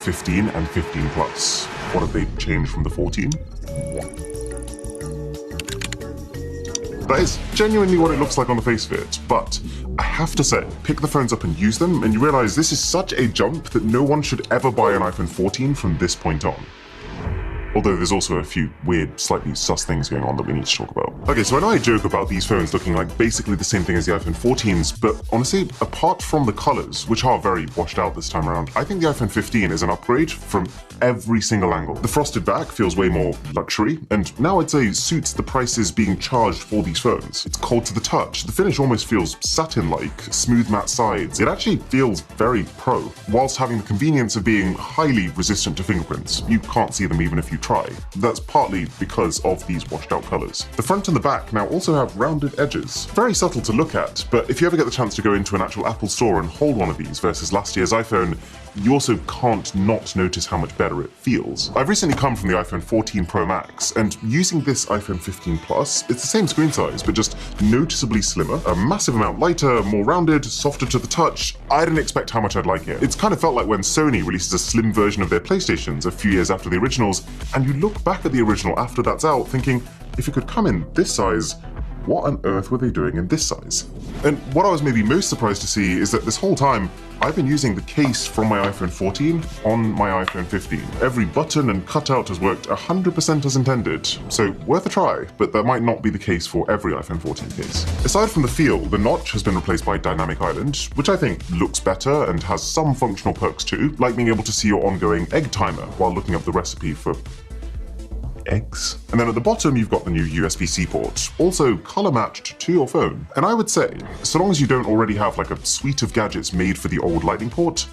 15 and 15 Plus. What have they changed from the 14? That is genuinely what it looks like on the face of it, but I have to say, pick the phones up and use them, and you realize this is such a jump that no one should ever buy an iPhone 14 from this point on. Although there's also a few weird, slightly sus things going on that we need to talk about. Okay, so I know I joke about these phones looking like basically the same thing as the iPhone 14s, but honestly, apart from the colors, which are very washed out this time around, I think the iPhone 15 is an upgrade from every single angle. The frosted back feels way more luxury, and now I'd say suits the prices being charged for these phones. It's cold to the touch. The finish almost feels satin-like, smooth matte sides. It actually feels very pro, whilst having the convenience of being highly resistant to fingerprints. You can't see them even if you try. That's partly because of these washed out colors. The front and the back now also have rounded edges. Very subtle to look at, but if you ever get the chance to go into an actual Apple store and hold one of these versus last year's iPhone, you also can't not notice how much better it feels. I've recently come from the iPhone 14 Pro Max, and using this iPhone 15 Plus, it's the same screen size, but just noticeably slimmer, a massive amount lighter, more rounded, softer to the touch. I didn't expect how much I'd like it. It's kind of felt like when Sony releases a slim version of their PlayStations a few years after the originals, and you look back at the original after that's out thinking, if it could come in this size, what on earth were they doing in this size? And what I was maybe most surprised to see is that this whole time, I've been using the case from my iPhone 14 on my iPhone 15. Every button and cutout has worked 100% as intended, so worth a try, but that might not be the case for every iPhone 14 case. Aside from the feel, the notch has been replaced by Dynamic Island, which I think looks better and has some functional perks too, like being able to see your ongoing egg timer while looking up the recipe for eggs. And then at the bottom, you've got the new USB-C port, also color matched to your phone. And I would say, so long as you don't already have like a suite of gadgets made for the old Lightning port,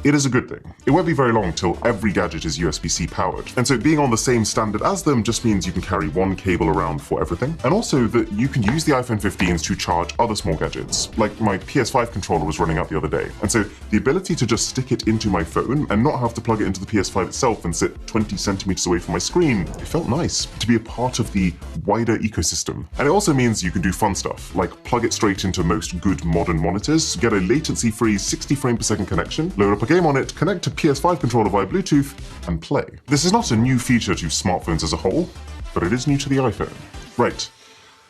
it is a good thing. It won't be very long till every gadget is USB-C powered. And so being on the same standard as them just means you can carry one cable around for everything. And also that you can use the iPhone 15s to charge other small gadgets. Like my PS5 controller was running out the other day. And so the ability to just stick it into my phone and not have to plug it into the PS5 itself and sit 20 centimeters away from my screen, it felt nice to be a part of the wider ecosystem. And it also means you can do fun stuff, like plug it straight into most good modern monitors, get a latency-free 60 frame per second connection, load up a game on it, connect to PS5 controller via Bluetooth, and play. This is not a new feature to smartphones as a whole, but it is new to the iPhone. Right,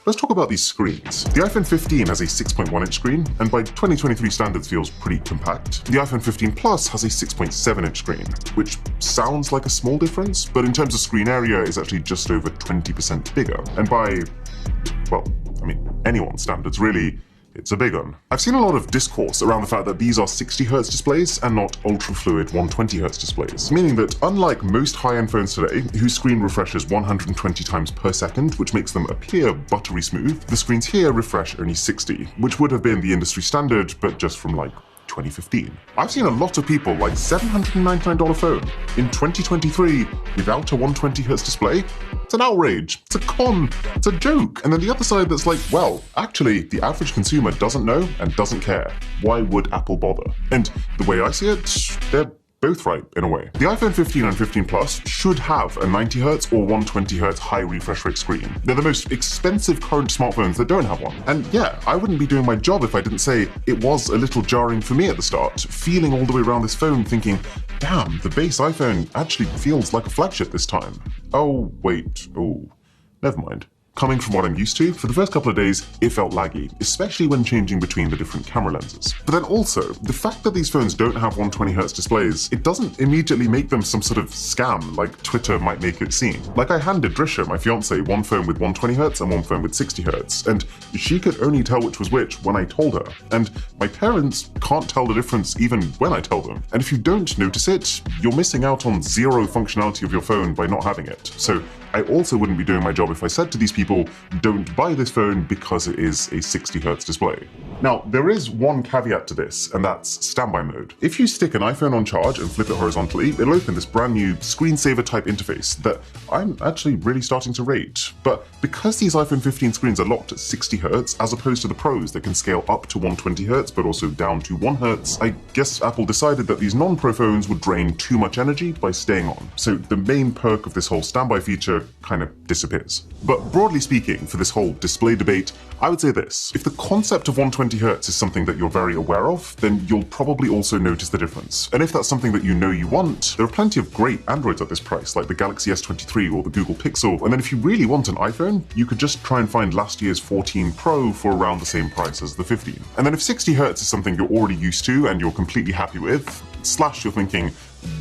let's talk about these screens. The iPhone 15 has a 6.1-inch screen, and by 2023 standards feels pretty compact. The iPhone 15 Plus has a 6.7-inch screen, which sounds like a small difference, but in terms of screen area is actually just over 20% bigger. And by, well, I mean, anyone's standards really, it's a big one. I've seen a lot of discourse around the fact that these are 60Hz displays and not ultra-fluid 120Hz displays, meaning that unlike most high-end phones today, whose screen refreshes 120 times per second, which makes them appear buttery smooth, the screens here refresh only 60, which would have been the industry standard, but just from like 2015. I've seen a lot of people like $799 phone in 2023 without a 120Hz display. It's an outrage, it's a con, it's a joke. And then the other side that's like, well, actually the average consumer doesn't know and doesn't care. Why would Apple bother? And the way I see it, they're both right in a way. The iPhone 15 and 15 Plus should have a 90Hz or 120Hz high refresh rate screen. They're the most expensive current smartphones that don't have one. And yeah, I wouldn't be doing my job if I didn't say it was a little jarring for me at the start, feeling all the way around this phone thinking, damn, the base iPhone actually feels like a flagship this time. Oh, wait, oh, never mind. Coming from what I'm used to, for the first couple of days, it felt laggy, especially when changing between the different camera lenses. But then also, the fact that these phones don't have 120Hz displays, it doesn't immediately make them some sort of scam like Twitter might make it seem. Like I handed Drisha, my fiance, one phone with 120Hz and one phone with 60Hz, and she could only tell which was which when I told her. And my parents can't tell the difference even when I tell them. And if you don't notice it, you're missing out on zero functionality of your phone by not having it. So I also wouldn't be doing my job if I said to these people, don't buy this phone because it is a 60Hz display. Now, there is one caveat to this, and that's standby mode. If you stick an iPhone on charge and flip it horizontally, it'll open this brand new screensaver type interface that I'm actually really starting to rate. But because these iPhone 15 screens are locked at 60Hz, as opposed to the Pros that can scale up to 120Hz, but also down to 1Hz, I guess Apple decided that these non-Pro phones would drain too much energy by staying on. So the main perk of this whole standby feature kind of disappears. But broadly speaking, for this whole display debate, I would say this. If the concept of 120 120Hz is something that you're very aware of, then you'll probably also notice the difference. And if that's something that you know you want, there are plenty of great Androids at this price, like the Galaxy S23 or the Google Pixel. And then if you really want an iPhone, you could just try and find last year's 14 Pro for around the same price as the 15. And then if 60Hz is something you're already used to and you're completely happy with, / you're thinking,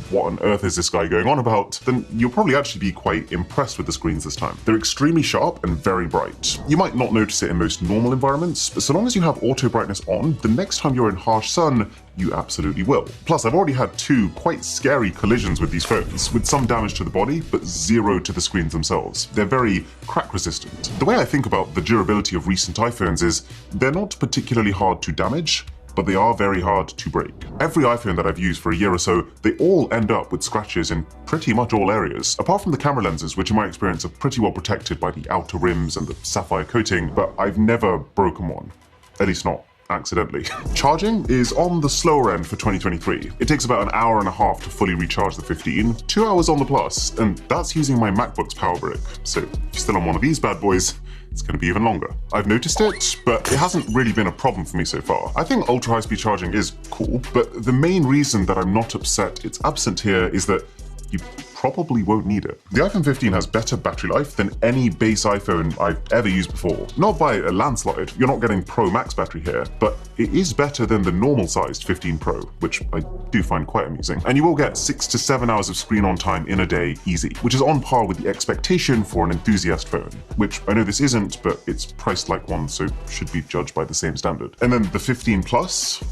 what on earth is this guy going on about, then you'll probably actually be quite impressed with the screens this time. They're extremely sharp and very bright. You might not notice it in most normal environments, but so long as you have auto brightness on, the next time you're in harsh sun, you absolutely will. Plus, I've already had 2 quite scary collisions with these phones, with some damage to the body, but 0 to the screens themselves. They're very crack resistant. The way I think about the durability of recent iPhones is they're not particularly hard to damage, but they are very hard to break. Every iPhone that I've used for a year or so, they all end up with scratches in pretty much all areas, apart from the camera lenses, which in my experience are pretty well protected by the outer rims and the sapphire coating, but I've never broken one, at least not accidentally. Charging is on the slower end for 2023. It takes about an hour and a half to fully recharge the 15, 2 hours on the Plus, and that's using my MacBook's power brick. So if you're still on one of these bad boys, it's going to be even longer. I've noticed it, but it hasn't really been a problem for me so far. I think ultra high-speed charging is cool, but the main reason that I'm not upset it's absent here is that you probably won't need it. The iPhone 15 has better battery life than any base iPhone I've ever used before. Not by a landslide, you're not getting Pro Max battery here, but it is better than the normal sized 15 Pro, which I do find quite amusing. And you will get 6 to 7 hours of screen on time in a day easy, which is on par with the expectation for an enthusiast phone, which I know this isn't, but it's priced like one, so should be judged by the same standard. And then the 15 Plus,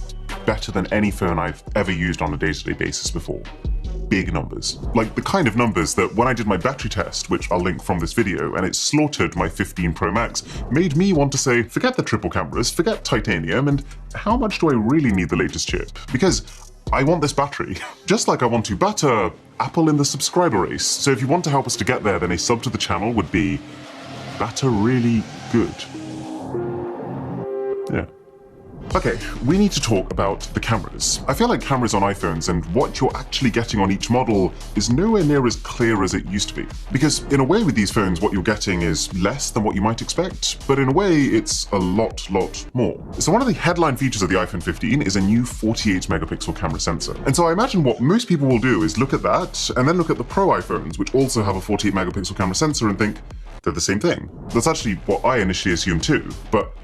better than any phone I've ever used on a day-to-day basis before. Big numbers. Like the kind of numbers that when I did my battery test, which I'll link from this video, and it slaughtered my 15 Pro Max, made me want to say, forget the triple cameras, forget titanium, and how much do I really need the latest chip? Because I want this battery, just like I want to batter Apple in the subscriber race. So if you want to help us to get there, then a sub to the channel would be batter really good. Yeah. Okay, we need to talk about the cameras. I feel like cameras on iPhones and what you're actually getting on each model is nowhere near as clear as it used to be. Because in a way with these phones, what you're getting is less than what you might expect, but in a way it's a lot more. So one of the headline features of the iPhone 15 is a new 48 megapixel camera sensor. And so I imagine what most people will do is look at that and then look at the Pro iPhones, which also have a 48 megapixel camera sensor and think they're the same thing. That's actually what I initially assumed too, but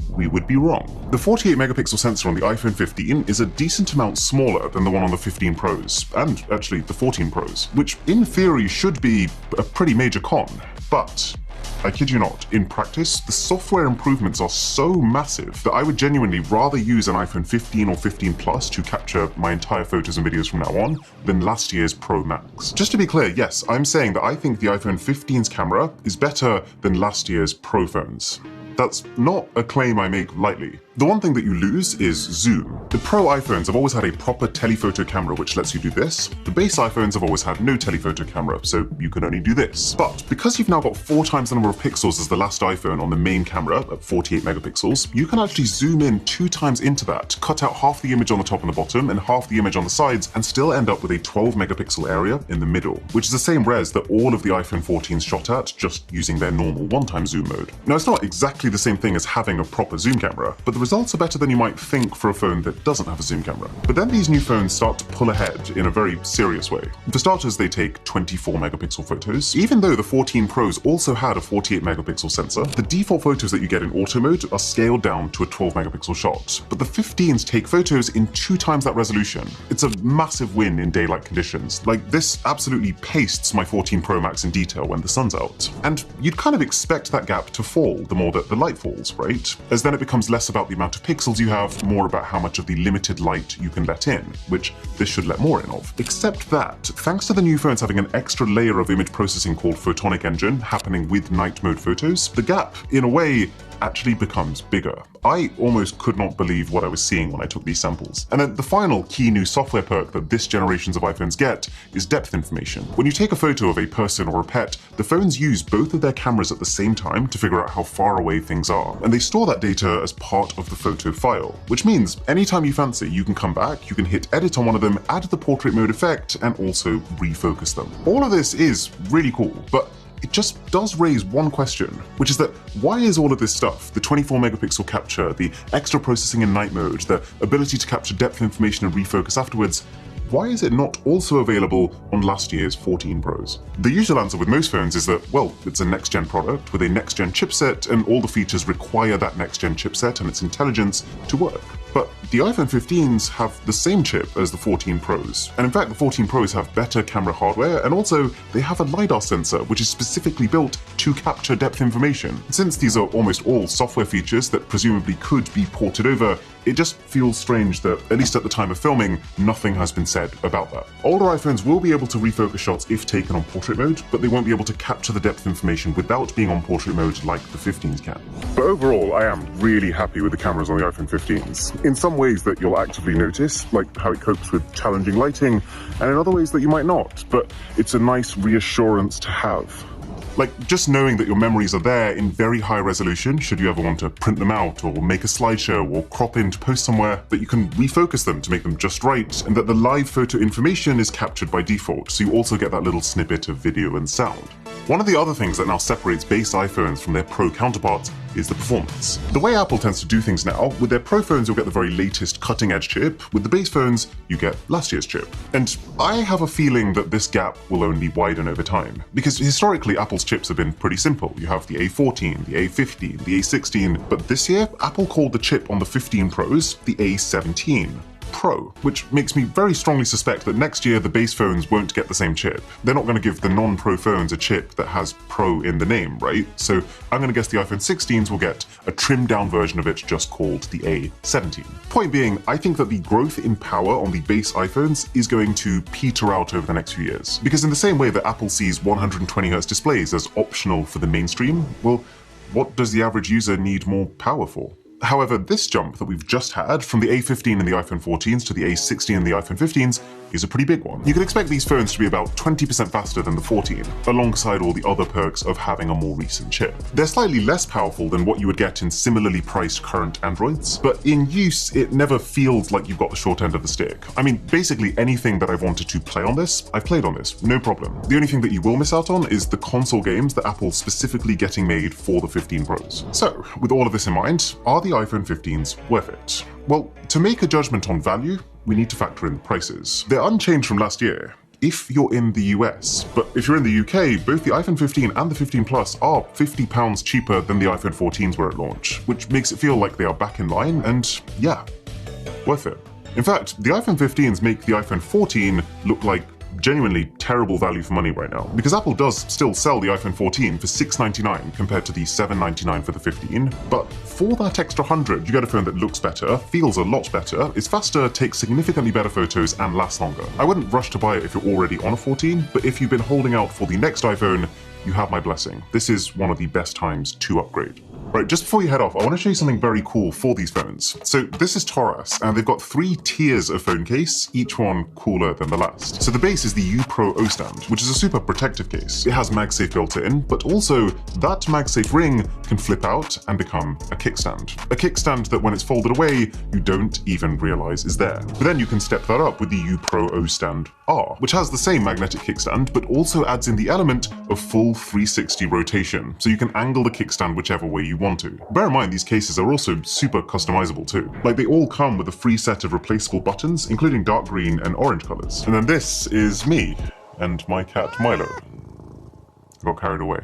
we would be wrong. The 48 megapixel sensor on the iPhone 15 is a decent amount smaller than the one on the 15 Pros, and actually the 14 Pros, which in theory should be a pretty major con, but I kid you not, in practice, the software improvements are so massive that I would genuinely rather use an iPhone 15 or 15 Plus to capture my entire photos and videos from now on than last year's Pro Max. Just to be clear, yes, I'm saying that I think the iPhone 15's camera is better than last year's Pro phones. That's not a claim I make lightly. The one thing that you lose is zoom. The Pro iPhones have always had a proper telephoto camera which lets you do this. The base iPhones have always had no telephoto camera, so you can only do this. But because you've now got 4 times the number of pixels as the last iPhone on the main camera at 48 megapixels, you can actually zoom in 2 times into that, cut out half the image on the top and the bottom and half the image on the sides, and still end up with a 12 megapixel area in the middle, which is the same res that all of the iPhone 14s shot at, just using their normal one-time zoom mode. Now, it's not exactly the same thing as having a proper zoom camera, but the results are better than you might think for a phone that doesn't have a zoom camera. But then these new phones start to pull ahead in a very serious way. For starters, they take 24 megapixel photos. Even though the 14 Pros also had a 48 megapixel sensor, the default photos that you get in auto mode are scaled down to a 12 megapixel shot. But the 15s take photos in 2 times that resolution. It's a massive win in daylight conditions. Like, this absolutely pastes my 14 Pro Max in detail when the sun's out. And you'd kind of expect that gap to fall the more that the light falls, right? As then it becomes less about the amount of pixels you have, more about how much of the limited light you can let in, which this should let more in of. Except that, thanks to the new phones having an extra layer of image processing called Photonic Engine happening with night mode photos, the gap, in a way, actually becomes bigger. I almost could not believe what I was seeing when I took these samples. And then the final key new software perk that this generations of iPhones get is depth information. When you take a photo of a person or a pet, the phones use both of their cameras at the same time to figure out how far away things are. And they store that data as part of the photo file, which means anytime you fancy, you can come back, you can hit edit on one of them, add the portrait mode effect, and also refocus them. All of this is really cool, but it just does raise one question, which is that why is all of this stuff, the 24 megapixel capture, the extra processing in night mode, the ability to capture depth information and refocus afterwards, why is it not also available on last year's 14 Pros? The usual answer with most phones is that, well, it's a next-gen product with a next-gen chipset, and all the features require that next-gen chipset and its intelligence to work. But the iPhone 15s have the same chip as the 14 Pros. And in fact, the 14 Pros have better camera hardware, and also they have a LiDAR sensor, which is specifically built to capture depth information. Since these are almost all software features that presumably could be ported over, it just feels strange that, at least at the time of filming, nothing has been said about that. Older iPhones will be able to refocus shots if taken on portrait mode, but they won't be able to capture the depth information without being on portrait mode like the 15s can. But overall, I am really happy with the cameras on the iPhone 15s. In some ways that you'll actively notice, like how it copes with challenging lighting, and in other ways that you might not, but it's a nice reassurance to have. Like, just knowing that your memories are there in very high resolution, should you ever want to print them out or make a slideshow or crop in to post somewhere, that you can refocus them to make them just right, and that the live photo information is captured by default, so you also get that little snippet of video and sound. One of the other things that now separates base iPhones from their Pro counterparts is the performance. The way Apple tends to do things now, with their Pro phones you'll get the very latest cutting-edge chip, with the base phones you get last year's chip. And I have a feeling that this gap will only widen over time, because historically Apple's chips have been pretty simple. You have the A14, the A15, the A16, but this year Apple called the chip on the 15 Pros the A17 Pro, which makes me very strongly suspect that next year the base phones won't get the same chip. They're not going to give the non-Pro phones a chip that has Pro in the name, right? So I'm going to guess the iPhone 16s will get a trimmed down version of it just called the A17. Point being, I think that the growth in power on the base iPhones is going to peter out over the next few years. Because in the same way that Apple sees 120Hz displays as optional for the mainstream, well, what does the average user need more power for? However, this jump that we've just had from the A15 and the iPhone 14s to the A16 and the iPhone 15s is a pretty big one. You can expect these phones to be about 20% faster than the 14, alongside all the other perks of having a more recent chip. They're slightly less powerful than what you would get in similarly priced current Androids, but in use, it never feels like you've got the short end of the stick. I mean, basically anything that I've wanted to play on this, I've played on this, no problem. The only thing that you will miss out on is the console games that Apple's specifically getting made for the 15 Pros. So, with all of this in mind, are the iPhone 15s worth it? Well, to make a judgment on value, we need to factor in the prices. They're unchanged from last year, if you're in the US. But if you're in the UK, both the iPhone 15 and the 15 Plus are £50 cheaper than the iPhone 14s were at launch, which makes it feel like they are back in line, and yeah, worth it. In fact, the iPhone 15s make the iPhone 14 look like genuinely terrible value for money right now, because Apple does still sell the iPhone 14 for $699 compared to the $799 for the 15, but for that extra $100 you get a phone that looks better, feels a lot better, is faster, takes significantly better photos, and lasts longer. I wouldn't rush to buy it if you're already on a 14, but if you've been holding out for the next iPhone, you have my blessing. This is one of the best times to upgrade. Right, just before you head off, I want to show you something very cool for these phones. So this is Taurus, and they've got 3 tiers of phone case, each one cooler than the last. So the base is the U Pro O stand, which is a super protective case. It has MagSafe built in, but also that MagSafe ring can flip out and become a kickstand. A kickstand that when it's folded away, you don't even realize is there. But then you can step that up with the U Pro O stand R, which has the same magnetic kickstand, but also adds in the element of full 360 rotation, so you can angle the kickstand whichever way you want to. Bear in mind, these cases are also super customizable too. Like, they all come with a free set of replaceable buttons, including dark green and orange colors. And then this is me and my cat Milo. I got carried away.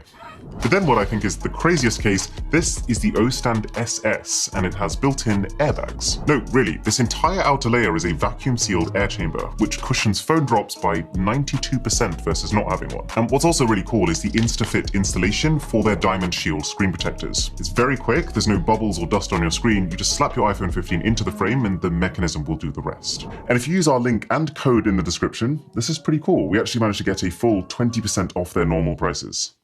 But then what I think is the craziest case, this is the O-Stand SS, and it has built-in airbags. No, really, this entire outer layer is a vacuum-sealed air chamber, which cushions phone drops by 92% versus not having one. And what's also really cool is the InstaFit installation for their Diamond Shield screen protectors. It's very quick, there's no bubbles or dust on your screen, you just slap your iPhone 15 into the frame and the mechanism will do the rest. And if you use our link and code in the description, this is pretty cool. We actually managed to get a full 20% off their normal prices.